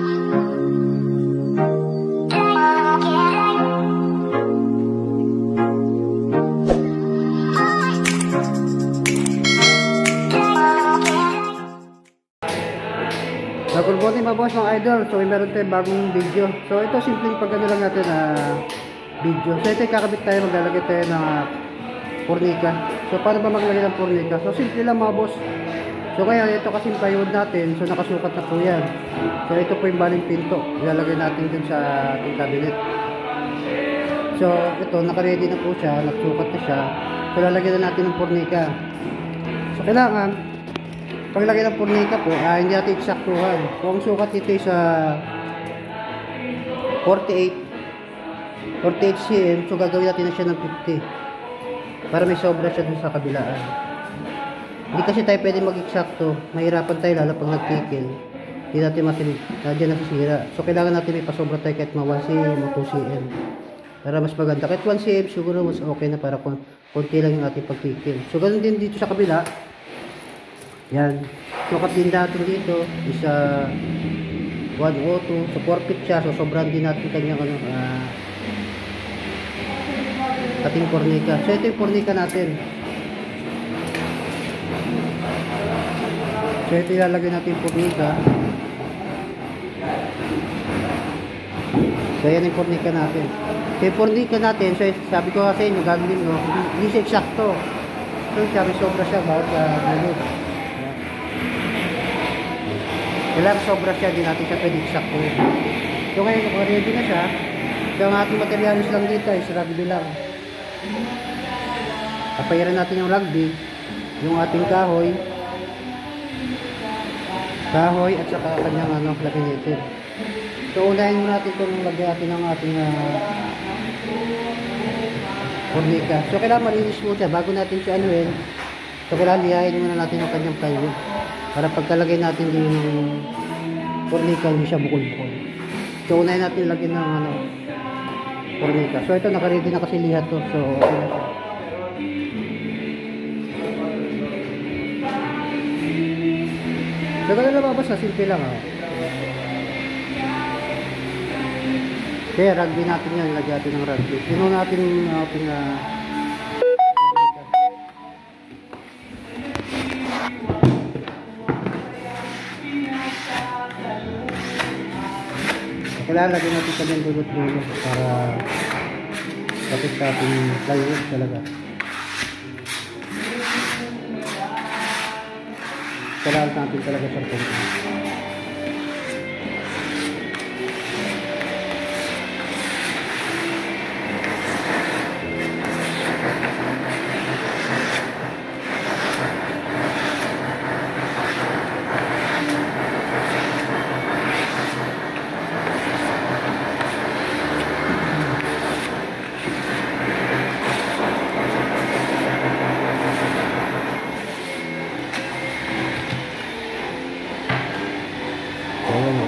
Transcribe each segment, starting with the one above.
Good morning mga boss, mga idol. So meron tayong bagong video. So ito simpleng pagano lang natin na video. So ito kakabit tayo, maglalagay tayo ng pornika. So paano ba maglagay ng pornika? So simple lang mga boss. So kaya ito kasi plywood natin, so nakasukat na po yan. So ito po yung baling pinto, ilalagay natin dun sa ating cabinet. So ito naka-ready na po siya, nakasukat na siya. So lalagyan na natin ng pornika. So kailangan paglagay ng pornika po, hindi natin eksaktuhan. Kung ang sukat nito ay sa 48 cm, so gagawin natin na siya ng 50 para may sobra siya dun sa kabilaan. Hindi kasi tayo pwede mag-eksakto, mahirapan tayo lalo pag nagtikil, hindi natin matinig, dyan nasisira. So kailangan natin may pasobra tayo kahit mga 1 cm o 2 cm para mas maganda. Kahit 1 cm siguro mas okay na para konti lang yung ating pagtikil. So ganun din dito sa kabila. Yan, sukat din natin dito isa 102, so 4 feet siya, so sobrang din natin kanyang ating pornika. So ito yung pornika natin. So ito ilalagay natin yung pornika. So yan yung pornika natin. So yung pornika natin, so sabi ko kasi inyo gagawin mo, hindi siya eksakto. So sabi sobra siya bawat minute. Kailangan sobra siya, di natin siya pwede eksakto. So ngayon, ready na siya. So ang ating materialis lang dito is rugby lang. Papayaran natin yung rugby, yung ating kahoy at saka kanyang laminated. So unahin muna natin itong lagyan natin ng ating pornika. So kailangan malinis mo siya bago natin siya anuhin. So kailangan lihain muna natin yung kanyang plywood para pagkalagay natin din yung pornika, hindi siya bukol-bukol. So unahin natin lagyan ng pornika. So ito naka-ready na kasi lihat to. So okay na siya. So ganun lang mabasa, simple lang Kaya rugby natin yan, lagyan natin ng rugby. Sino natin ating kailangan lagyan natin sa dulot-dulo para kapit sa ating plywood talaga. Kailangan natin talaga sa plywood.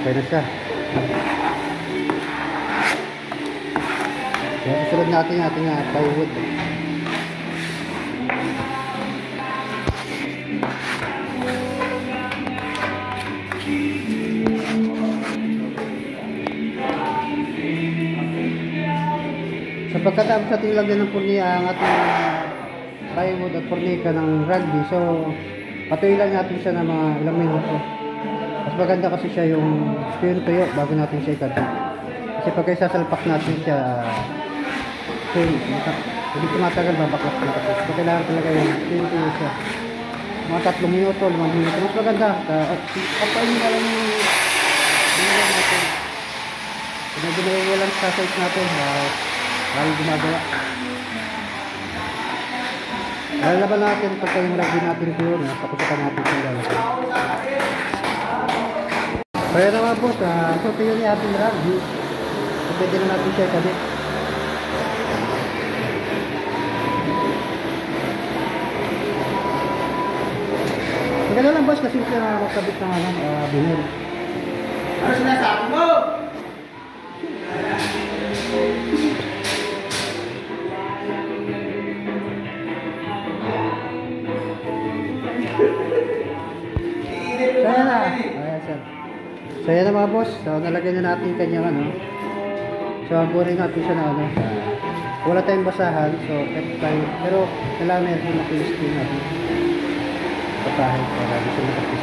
Okay na siya. So, susunod natin yung ating plywood. So pagkatapos ating lagyan ng pornika ang ating plywood at pornika ng rugby, so patuloy lang natin siya ng mga ilang minuto. Mas maganda kasi siya yung tuyo bago natin siya ikabit. Kasi pagka isasalpak natin siya, hindi tumatagal, babaklas na kasi. So kailangan talaga yung tuyo siya. Mga 3 minuto, 5 minuto. Mas maganda. Kapain na lang yung binigyan natin. Kung medyo nawawalan sa size natin, parang gumagawa. Lalaban natin pagka yung rugby natin tuyo, pakusakan natin siya lalagay. Kaya naman po, so ito yun yung ating rugby. So pwede na natin siya ikabit. Maganda lang boss, kasi simple na makabit ng binil. Ano sinasabi mo? Kaya na. Ayan sir. So yan ang mga mga boss. So, nalagyan na natin kanyang ano. So, aburin natin siya na ano. Wala tayong basahan. So, tayo. Pero, kailangan meron yung makilis din natin. Patahin. Para dito nakapis.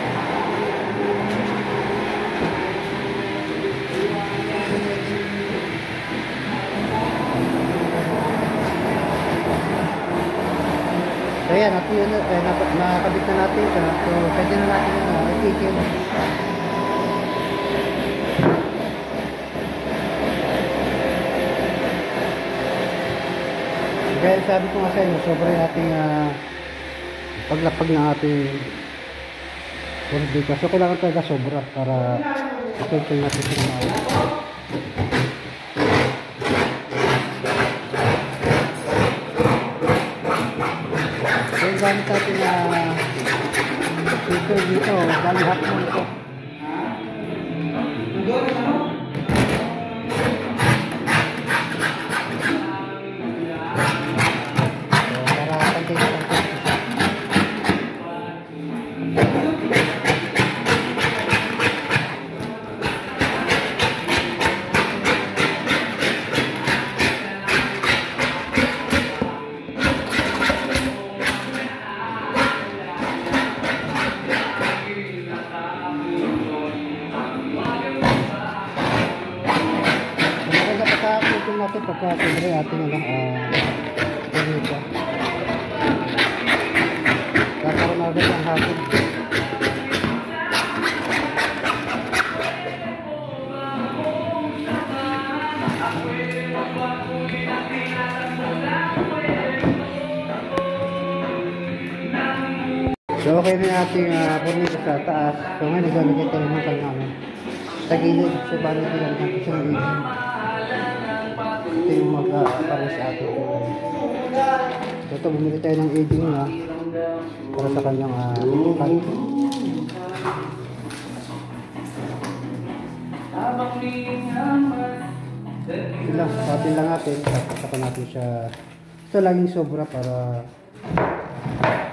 So, yan. Nakakabit na natin siya. So, pwede na natin i-kill. Kaya sabi ko nga sa inyo, sobrang ating paglapag ng ating purdika. So kailangan talaga sobra para ito natin sa mga so yung gamit natin na filter dito, galing hot mo ito. Natin pagka siyempre ating ganito kakaroon na agad ng hapon. So okay na ating purnito sa taas. So ngayon naglalagay tayo ng kanyang sa gilid. So paano nilagyan ko siya ng gilid. Ito yung para sa atin. So ito, bumili tayo ng aging na para sa kanyang pan. Ilang, satin lang natin. Saka natin siya. Ito laging sobra para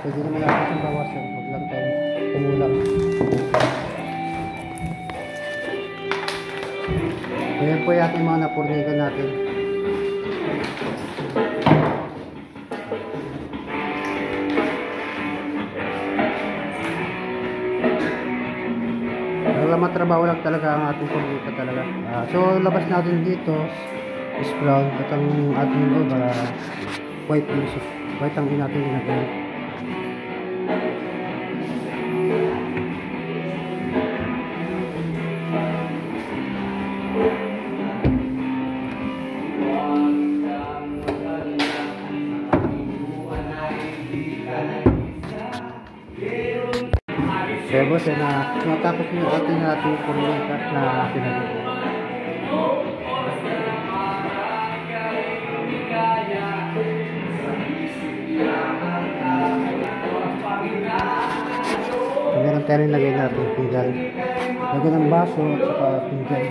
pwede naman natin siyang bawasan. Huwag lang tayo kumulang. Ayan po yung ating mga napurnigan natin. Matrabaho lang talaga ang ating purnika talaga. So labas natin dito is brown at ang ating white music. White ang natin ginagawa. So boss, natapos yung ating purnika na pinagawa. So meron tayo rin lagay natin pinggan. Lagay ng baso at saka pinggan.